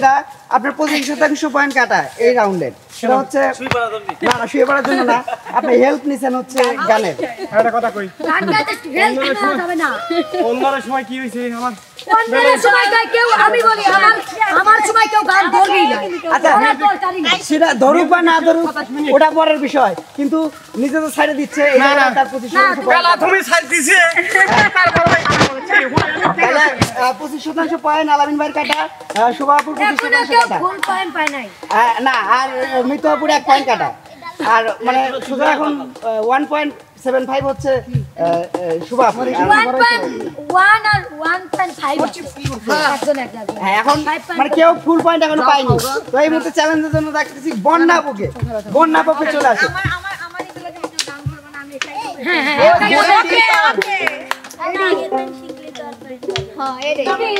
যেটা আপনার 25% পয়েন্ট কাটা এই রাউন্ডের, সেটা হচ্ছে না না শুয়ে পড়ার জন্য না, আপনি হেল্প নিছেন হচ্ছে গানের। একটা কথা কই, গান গাইতে হেল্প নেওয়া যাবে না। অন্যের সময় কি হইছে আমার অন্যের সময় কেউ, আমি বলি আমার সময় কেউ গান ধরবেই না। আচ্ছা সেটা ধরুক বা না ধরুক ওটা পরের বিষয়, কিন্তু নিজে তো ছাড়ে দিচ্ছে এটা তার 25% তুমি ছাড় দিছে তাহলে 25% পয়েন্ট আলামিন ভাইয়ের কাটা, শুভাপুর 25% কাটা ফুল পয়েন্ট পায় নাই না, আর মৃত্যুপুর 1 পয়েন্ট কাটা, আর মানে শুধু এখন 1.75 হচ্ছে শুভাপুর। 1.1 আর 1.5 একজন একজন। হ্যাঁ এখন মানে কেউ ফুল পয়েন্ট এখনো পায়নি, তো এই মুহূর্তে চ্যালেঞ্জের জন্য দেখতেছি বন্যাপুকে চলে আসে। হ্যাঁ হ্যাঁ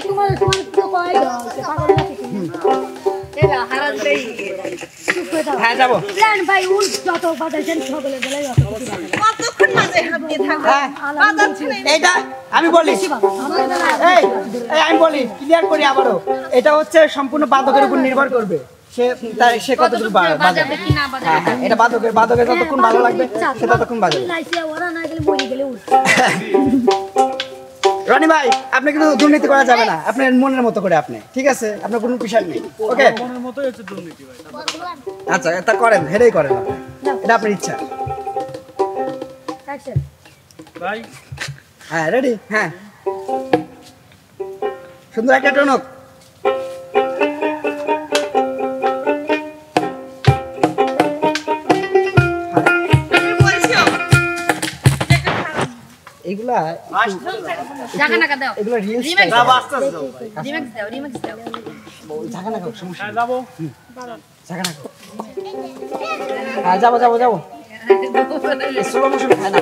তোমার তো কয় দাও পাগল না ঠিক এরা হারান দেই হ্যাঁ যাবো ভাই উল যত বাজাইছেন সকলে গেলে কতক্ষণ মাঝে হাত দিয়ে থাকবে এইটা আমি বলি, এই আমি বলি ক্লিয়ার করি আবারও, এটা হচ্ছে সম্পূর্ণ বাদকের উপর নির্ভর করবে, সে কতটুকু বাজাবে। হ্যাঁ হ্যাঁ এটা বাদকের যতক্ষণ ভালো লাগবে সে ততক্ষণ বাজাবে। ওরা না গেলে মরে গেলে রনি ভাই আপনি কিন্তু দুর্নীতি করা যাবে না, আপনার মনের মতো করে আপনি, ঠিক আছে? আপনার কোনো প্রেশার নেই, ওকে? মনের মতই হচ্ছে দুর্নীতি ভাই। আচ্ছা তা করেন, হেডেই করেন, এটা আপনার ইচ্ছা। ভাই হ্যাঁ রেডি, হ্যাঁ সুন্দর একটা টনক। এগুলা এগুলো রিলস ঝাঁকা না সমস্যা যাবো ঝাঁকা না। হ্যাঁ যাবো যাবো যাবো, স্লো মোশন হয় না।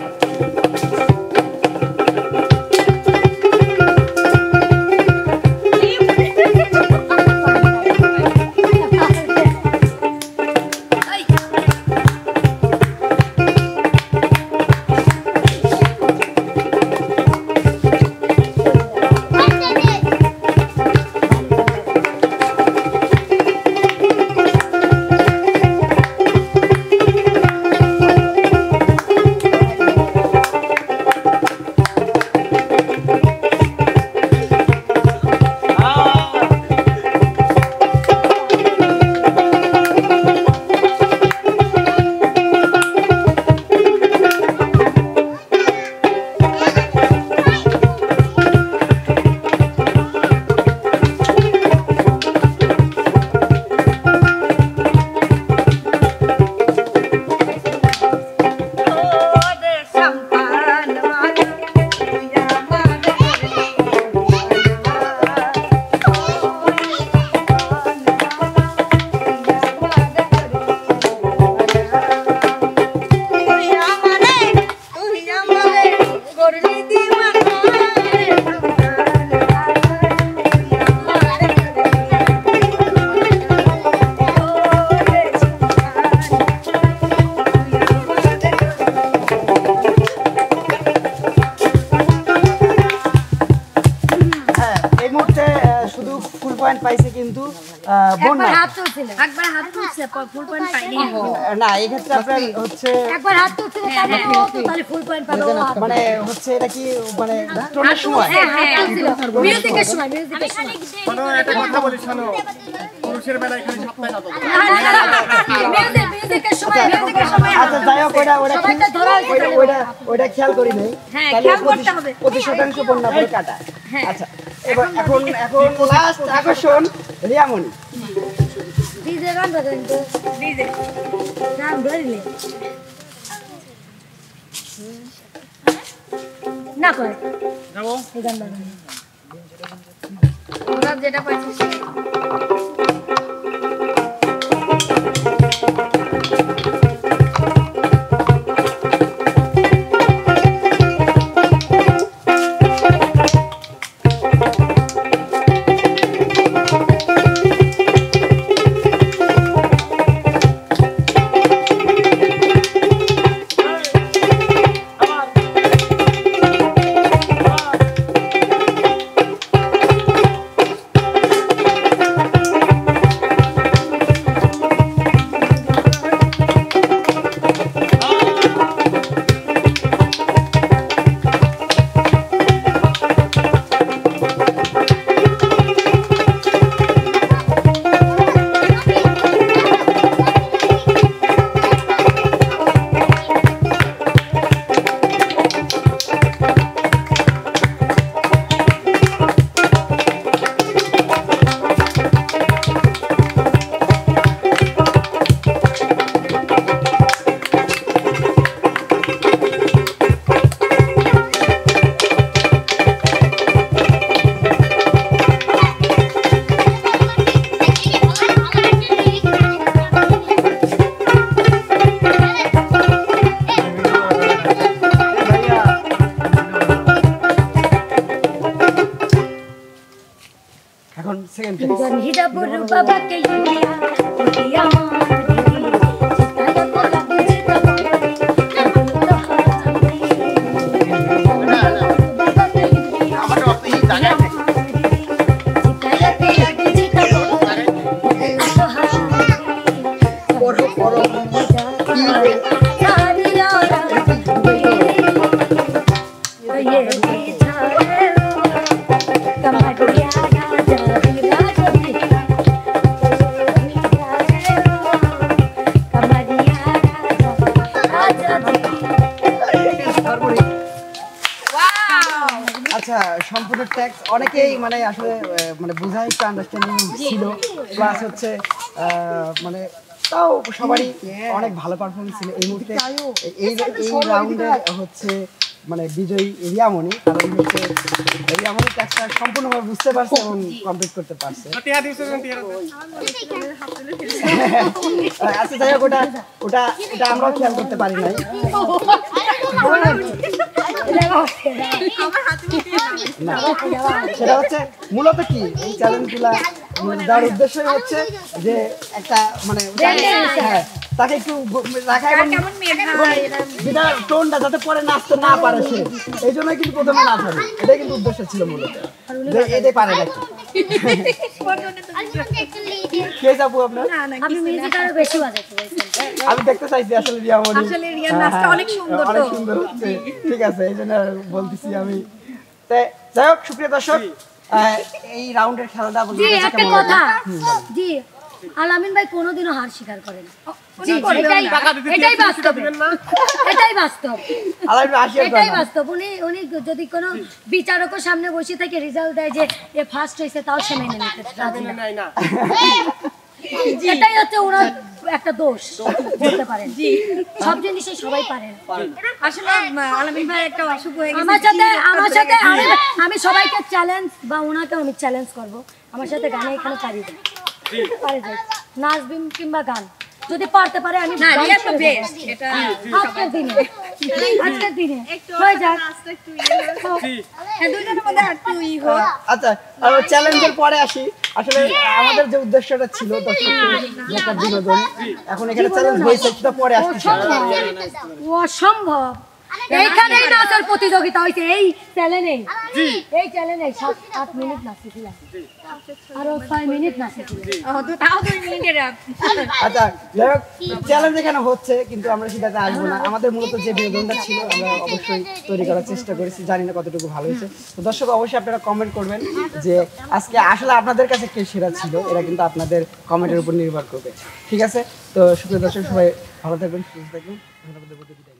পাইছে কিন্তু বন্যা একবার হাত তুলছে ফুল পয়েন্ট পাইনি না এই ক্ষেত্রে আপনার হচ্ছে একবার হাত তুলছে তাহলে তাহলে ফুল পয়েন্ট পাবে মানে হচ্ছে এটা কি মানে ট্রোনের সময় মিউজিকের সময় মিউজিকের সময় শোনো একটা কথা বলি শোনো পুরুষের বেলায় খালি সপ্তাহে না মিউজিকের সময় আচ্ছা যাই হোক ওইটা খেয়াল করি নাই তাহলে 25% বন্যা পরে কাটা আচ্ছা এবার এখন লাস্ট আকর্ষণ রিয়ামণি ডিজে গান বাজান তো ডিজে নাম ধরিলে না করে যাবো এই গান বাজান ওরা যেটা পাইছিস মির্জাপুর বাবাকে ইয়া ইয়া আচ্ছা সম্পূর্ণ ট্যাক্স অনেকেই মানে আসলে মানে বোঝাই একটু আন্ডারস্ট্যান্ডিং ছিল প্লাস হচ্ছে মানে তাও সবারই অনেক ভালো পারফরমেন্স ছিল এই মুহূর্তে এই রাউন্ডে হচ্ছে মানে বিজয়ী রিয়ামণি কারণ হচ্ছে রিয়ামণি ট্যাক্সটা সম্পূর্ণভাবে বুঝতে পারছে এবং কমপ্লিট করতে পারছে আচ্ছা যাই হোক ওটা আমরাও খেয়াল করতে পারি নাই না সেটা হচ্ছে মূলত কি এই চ্যালেঞ্জগুলা দেওয়ার উদ্দেশ্যই হচ্ছে যে একটা মানে হ্যাঁ তাকে একটু রাখা এবং যেটা টোনটা যাতে পরে নাচতে না পারে সে এই জন্য কিন্তু প্রথমে নাচ হবে এটাই কিন্তু উদ্দেশ্য ছিল মূলত যে এটাই পারে নাকি কে যাবো আপনার আমি মিউজিক আরো বেশি বাজাতে আমি দেখতে চাইছি আসলে রিয়ামণি আসলে রিয়ার নাচটা অনেক সুন্দর অনেক তো সুন্দর হচ্ছে ঠিক আছে এই জন্য বলতেছি আমি তাই যাই হোক সুপ্রিয় দর্শক এই রাউন্ডের খেলাটা জি একটা কথা জি আলামিন ভাই কোনোদিনও হার স্বীকার করেন জি এটাই বাস্তব এটাই বাস্তব আলামিন আশীর্বাদ এটাই বাস্তব উনি যদি কোনো বিচারকের সামনে বসে থেকে রেজাল্ট দেয় যে এ ফার্স্ট হয়েছে তাও সে মেনে নিতে রাজি না এটাই হচ্ছে ওনার একটা দোষ বলতে পারেন সব জিনিসই সবাই পারে আসলে আলামিন ভাই একটা অসুখ হয়ে গেছে আমার সাথে আমি সবাইকে চ্যালেঞ্জ বা ওনাকে আমি চ্যালেঞ্জ করব আমার সাথে গানে এখানে পারি না পারে যাই নাচবিন কিংবা গান যদি পারতে পারে আমি না গান রিয়া তো ছেড়ে বেস্ট দেব। এটা আজকের দিনে হয়ে যাক হ্যাঁ দুইজনের মধ্যে একটু হোক আচ্ছা আর চ্যালেঞ্জের পরে আসি আসলে আমাদের যে উদ্দেশ্যটা ছিল দর্শকদের যে একটা বিনোদন এখন এখানে চ্যালেঞ্জ হয়েছে সেটা পরে আসছে অসম্ভব এইখানেই নাচের প্রতিযোগিতা হয়েছে এই চ্যালেঞ্জে এই চ্যালেঞ্জে 7-8 মিনিট নাচেছিলাম আরো 6 মিনিট নাচেছিলাম তাও 2 মিনিটের আচ্ছা যাই হোক চ্যালেঞ্জ এখানে হচ্ছে কিন্তু আমরা সেটাতে আসবো না আমাদের মূলত যে বিনোদনটা ছিল আমরা অবশ্যই তৈরি করার চেষ্টা করেছি জানি না কতটুকু ভালো হয়েছে তো দর্শক অবশ্যই আপনারা কমেন্ট করবেন যে আজকে আসলে আপনাদের কাছে কে সেরা ছিল এরা কিন্তু আপনাদের কমেন্টের উপর নির্ভর করবে ঠিক আছে তো সুপ্রিয় দর্শক সবাই ভালো থাকবেন সুস্থ থাকবেন ধন্যবাদ।